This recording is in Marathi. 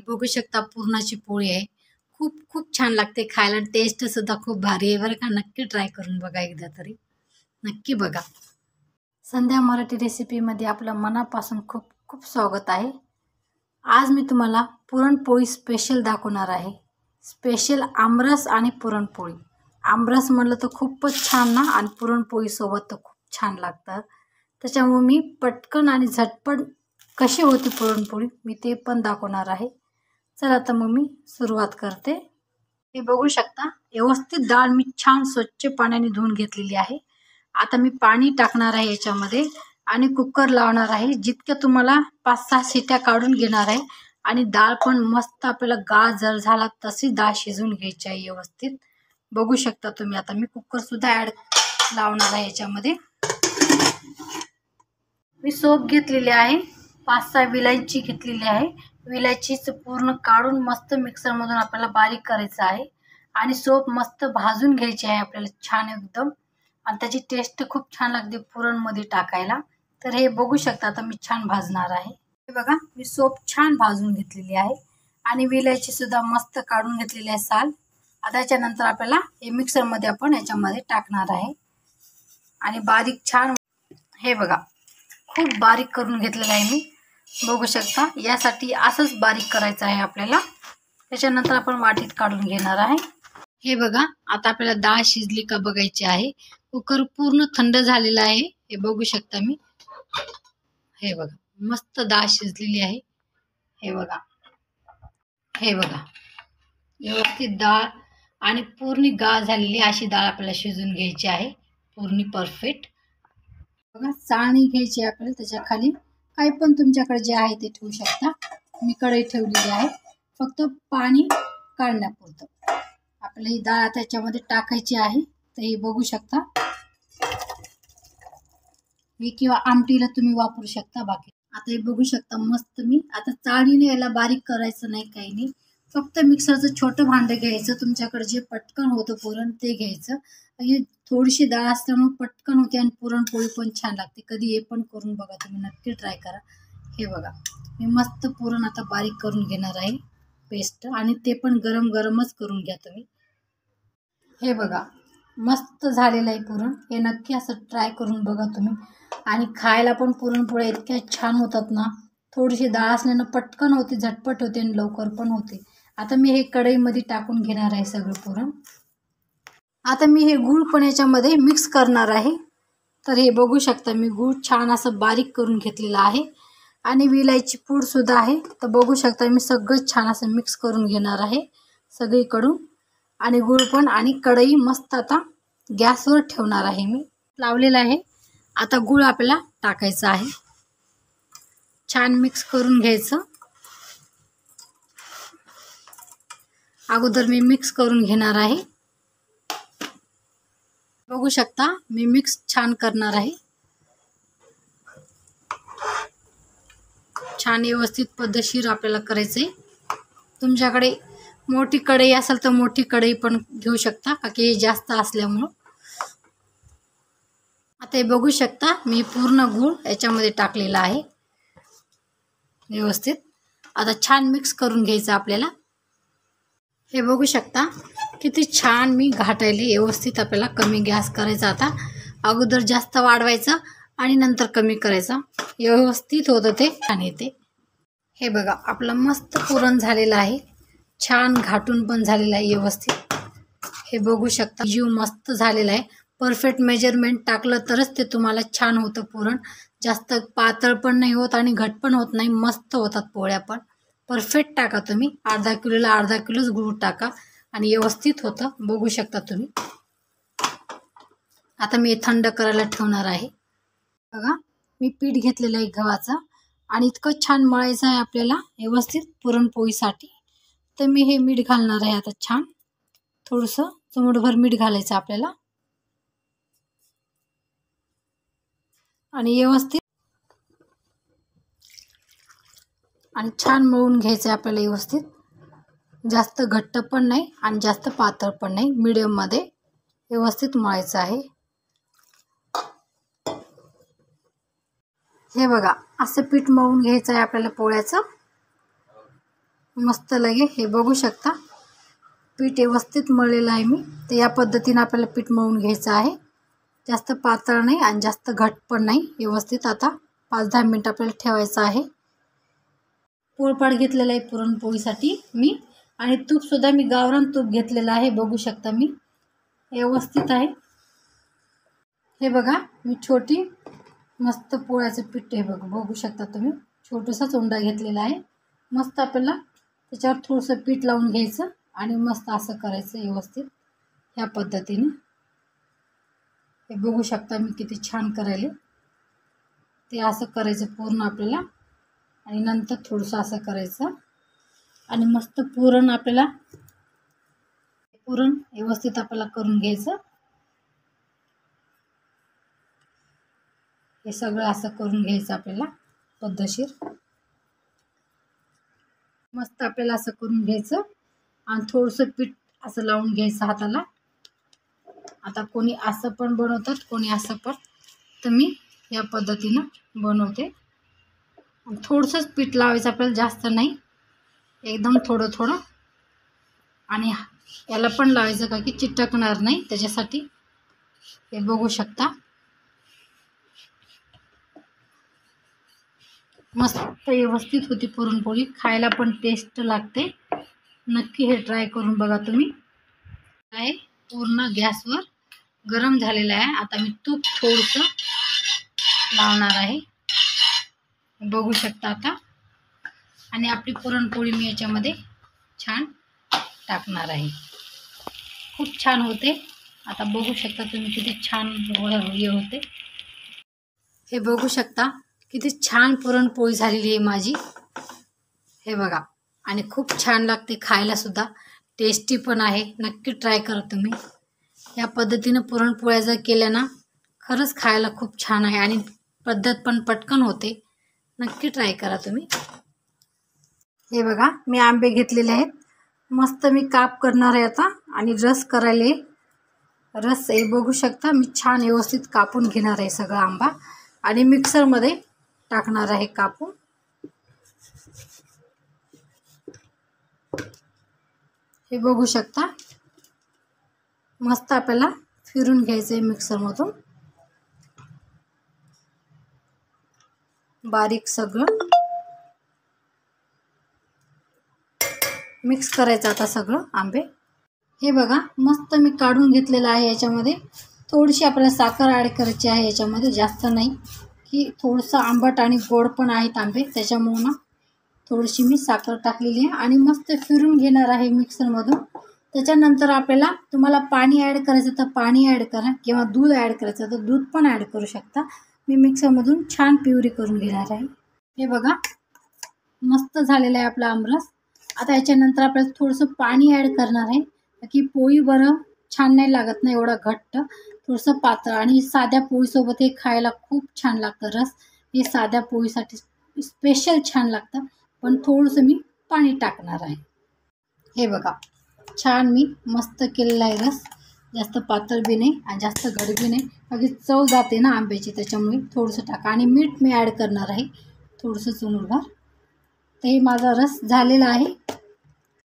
बघू शकता पुरणाची पोळी आहे. खूप खूप छान लागते खायला. टेस्ट सुद्धा खूप भारी आहे बरं का. नक्की ट्राय करून बघा एकदा तरी. नक्की बघा. संध्या मराठी रेसिपीमध्ये आपलं मनापासून खूप खूप स्वागत आहे. आज मी तुम्हाला पुरणपोळी स्पेशल दाखवणार आहे. स्पेशल आमरस आणि पुरणपोळी. आमरस म्हणलं तर खूपच छान ना, आणि पुरणपोळीसोबत तर खूप छान लागतं. त्याच्यामुळे मी पटकन आणि झटपट कशी होती पुरणपोळी मी ते पण दाखवणार आहे. चला तर मग मी सुरुवात करते. हे बघू शकता व्यवस्थित डाळ मी छान स्वच्छ पाण्याने धुवून घेतलेली आहे. आता मी पाणी टाकणार आहे याच्यामध्ये आणि कुकर लावणार आहे. जितक्या तुम्हाला 5-6 शिट्या काढून घेणार आहे आणि डाळ पण मस्त आपल्याला गाळ जर झाला तशी डाळ शिजवून घ्यायची आहे व्यवस्थित. बघू शकता तुम्ही. आता मी कुकर सुद्धा ऍड लावणार आहे याच्यामध्ये. मी सोप घेतलेली आहे. 5-6 विलायची घेतलेली आहे. विलायचीच पूर्ण काढून मस्त मिक्सर मधून आपल्याला बारीक करायचं आहे आणि सोप मस्त भाजून घ्यायची आहे आपल्याला छान एकदम. आणि त्याची टेस्ट खूप छान लागते पुरण मध्ये टाकायला. तर हे बघू शकता आता मी छान भाजणार आहे. हे बघा मी सोप छान भाजून घेतलेली आहे आणि विलायची सुद्धा मस्त काढून घेतलेली आहे साल. आता याच्यानंतर आपल्याला हे मिक्सर मध्ये आपण याच्यामध्ये टाकणार आहे आणि बारीक छान, हे बघा खूप बारीक करून घेतलेलं आहे मी. बघू शकता यासाठी असंच बारीक करायचं आहे आपल्याला. त्याच्यानंतर आपण वाटीत काढून घेणार आहे. हे बघा आता आपल्याला डाळ शिजली का बघायची आहे. कुकर पूर्ण थंड झालेला आहे. हे बघू शकता मी. हे बघा मस्त डाळ शिजलेली आहे. हे बघा, हे बघा व्यवस्थित डाळ आणि पूर्ण गाळ झालेली अशी डाळ आपल्याला शिजून घ्यायची आहे. पूर्ण परफेक्ट. बघा चाळणी घ्यायची आपल्याला. त्याच्या खाली काही पण तुमच्याकडे जे आहे ते ठेवू शकता. मी कढई ठेवलेली आहे फक्त पाणी काढण्यापुरतं. आपल्याला ही डाळ आता याच्यामध्ये टाकायची आहे. तर हे बघू शकता. हे किंवा आमटीला तुम्ही वापरू शकता बाकी. आता हे बघू शकता मस्त मी आता चाळणीने याला बारीक करायचं नाही, काही नाही. फक्त मिक्सरचं छोटं भांडं घ्यायचं. तुमच्याकडे जे पटकन होतं पुरण ते घ्यायचं. ही थोडीशी डाळ असल्यामुळे पटकन होते आणि पुरणपोळी पण छान लागते. कधी हे पण करून बघा तुम्ही, नक्की ट्राय करा. हे बघा मी मस्त पुरण आता बारीक करून घेणार आहे पेस्ट, आणि ते पण गरम गरमच करून घ्या तुम्ही. हे बघा मस्त झालेलं आहे पुरण. हे नक्की असं ट्राय करून बघा तुम्ही. आणि खायला पण पुरणपोळ्या इतक्या छान होतात ना. थोडीशी डाळ असल्यानं पटकन होते, झटपट होते आणि लवकर पण होते. आता मी हे कढईमध्ये टाकून घेणार आहे सगळं पुरण. आता मी हे गूळ पण याच्यामध्ये मिक्स करणार आहे. तर हे बघू शकता मी गूळ छान असं बारीक करून घेतलेला आहे आणि विलायची पूड सुद्धा आहे. तर बघू शकता मी सगळं छान असं मिक्स करून घेणार आहे सगळीकडून. आणि गूळ पण, आणि कढई मस्त आता गॅसवर ठेवणार आहे मी. लावलेला आहे. आता गूळ आपल्याला टाकायचं आहे. छान मिक्स करून घ्यायचं. अगोदर मी मिक्स करून घेणार आहे. बघू शकता मी मिक्स छान करणार आहे. छान व्यवस्थित पद्धतशीर आपल्याला करायचंय. तुमच्याकडे मोठी कढई असेल तर मोठी कढई पण घेऊ शकता, का की जास्त असल्यामुळं. आता हे बघू शकता मी पूर्ण गूळ याच्यामध्ये टाकलेला आहे व्यवस्थित. आता छान मिक्स करून घ्यायचं आपल्याला. हे बघू शकता किती छान मी घाटायले व्यवस्थित. आपल्याला कमी गॅस करायचा आता. अगोदर जास्त वाढवायचा आणि नंतर कमी करायचा. व्यवस्थित होतं ते छान येते. हे बघा आपलं मस्त पुरण झालेलं आहे. छान घाटून पण झालेलं आहे व्यवस्थित. हे बघू शकता जीव मस्त झालेला आहे. परफेक्ट मेजरमेंट टाकलं तरच ते तुम्हाला छान होतं पुरण. जास्त पातळ पण नाही होत आणि घट पण होत नाही. मस्त होतात पोळ्या पण. परफेक्ट टाका तुम्ही. अर्धा किलोला अर्धा किलोच गूळ टाका आणि व्यवस्थित होतं. बघू शकता तुम्ही. आता मी थंड करायला ठेवणार आहे. बघा मी पीठ घेतलेलं आहे गव्हाचा आणि इतकं छान मळायचं आहे आपल्याला व्यवस्थित पुरणपोळीसाठी. तर मी हे मीठ घालणार आहे आता छान. थोडंसं चिमूटभर मीठ घालायचं आपल्याला आणि व्यवस्थित आणि छान मळून घ्यायचं आहे आपल्याला व्यवस्थित. जास्त घट्ट पण नाही आणि जास्त पातळ पण नाही, मीडियम मध्ये व्यवस्थित मळायचं आहे. हे बघा असं पीठ मळून घ्यायचं आहे आपल्याला पोळ्याचं. मस्त लगे हे बघू शकता पीठ व्यवस्थित मळलेलं आहे मी. तर या पद्धतीने आपल्याला पीठ मळून घ्यायचं आहे. जास्त पातळ नाही आणि जास्त घट्ट पण नाही. व्यवस्थित आता 5-10 मिनिट आपल्याला ठेवायचं आहे. पोळपाट घेतलेला आहे पुरणपोळीसाठी मी आणि तूपसुद्धा मी गावरान तूप घेतलेलं आहे. बघू शकता मी व्यवस्थित आहे. हे बघा मी छोटी मस्त पोळ्याचं पीठ हे बघू शकता तुम्ही. छोटासाच उंडा घेतलेला आहे. मस्त आपल्याला त्याच्यावर थोडंसं पीठ लावून घ्यायचं आणि मस्त असं करायचं व्यवस्थित ह्या पद्धतीने. हे बघू शकता मी किती छान करायले. ते असं करायचं पूर्ण आपल्याला आणि नंतर थोडंसं असं करायचं आणि मस्त पुरण आपल्याला पुरण व्यवस्थित आपल्याला करून घ्यायचं. हे सगळं असं करून घ्यायचं आपल्याला पद्धतशीर. मस्त आपल्याला असं करून घ्यायचं आणि थोडंसं पीठ असं लावून घ्यायचं हाताला. आता कोणी असं पण बनवतात, कोणी असं पण. तर मी या पद्धतीनं बनवते. थोडंसंच पीठ लावायचं आपल्याला, जास्त नाही, एकदम थोडं थोडं. आणि याला पण लावायचं का की चिटकणार नाही त्याच्यासाठी. हे बघू शकता मस्त व्यवस्थित होती पुरणपोळी. खायला पण टेस्ट लागते. नक्की हे ट्राय करून बघा तुम्ही. आहे पूर्ण गॅसवर गरम झालेला आहे. आता मी तूप थोडंसं लावणार आहे. बघू शकता आता. आणि आपली पुरणपोळी मी याच्यामध्ये छान टाकणार आहे. खूप छान होते. आता बघू शकता तुम्ही किती छान हे होते. हे बघू शकता किती छान पुरणपोळी झालेली आहे माझी. हे बघा आणि खूप छान लागते खायला सुद्धा. टेस्टी पण आहे. नक्की ट्राय करा तुम्ही. या पद्धतीने पुरणपोळ्या जर केल्या ना खरंच खायला खूप छान आहे आणि पद्धत पण पटकन होते. नक्की ट्राय करा तुम्ही. हे बघा मी आंबे घेतलेले आहेत. मस्त मी काप करणार आहे आता आणि रस करायला. रस हे बघू शकता मी छान व्यवस्थित कापून घेणार आहे सगळा आंबा आणि मिक्सरमध्ये टाकणार आहे कापून. हे बघू शकता मस्त आपल्याला फिरून घ्यायचं आहे मिक्सरमधून बारीक. सगळं मिक्स करायचं आता सगळं आंबे. हे बघा मस्त मी काढून घेतलेलं आहे. याच्यामध्ये थोडीशी आपल्याला साखर ॲड करायची आहे याच्यामध्ये, जास्त नाही, की थोडंसं आंबट आणि गोड पण आहेत आंबे, त्याच्यामुळे ना थोडीशी मी साखर टाकलेली आहे आणि मस्त फिरून घेणार आहे मिक्सरमधून. त्याच्यानंतर आपल्याला तुम्हाला पाणी ॲड करायचं तर पाणी ॲड करा किंवा दूध ॲड करायचं तर दूध पण ॲड करू शकता. मी मिक्सरमधून छान प्युरी करून घेणार आहे. हे बघा मस्त झालेलं आहे आपला आमरस. आता याच्यानंतर आपल्याला थोडंसं पाणी ॲड करणार आहे की पोळी बरं छान नाही लागत ना एवढा घट्ट, थोडंसं पातळ. आणि साध्या पोळीसोबत हे खायला खूप छान लागतं रस. हे साध्या पोळीसाठी स्पेशल छान लागतं. पण थोडंसं मी पाणी टाकणार आहे. हे बघा छान मी मस्त केलेला आहे रस. जास्त पातळ बी नाही आणि जास्त घट बी नाही, बाकी चव जाते ना आंब्याची, त्याच्यामुळे थोडंसं टाका. आणि मीठ मी ॲड करणार आहे थोडंसं चुनूरभर. तर हे माझा रस झालेला आहे.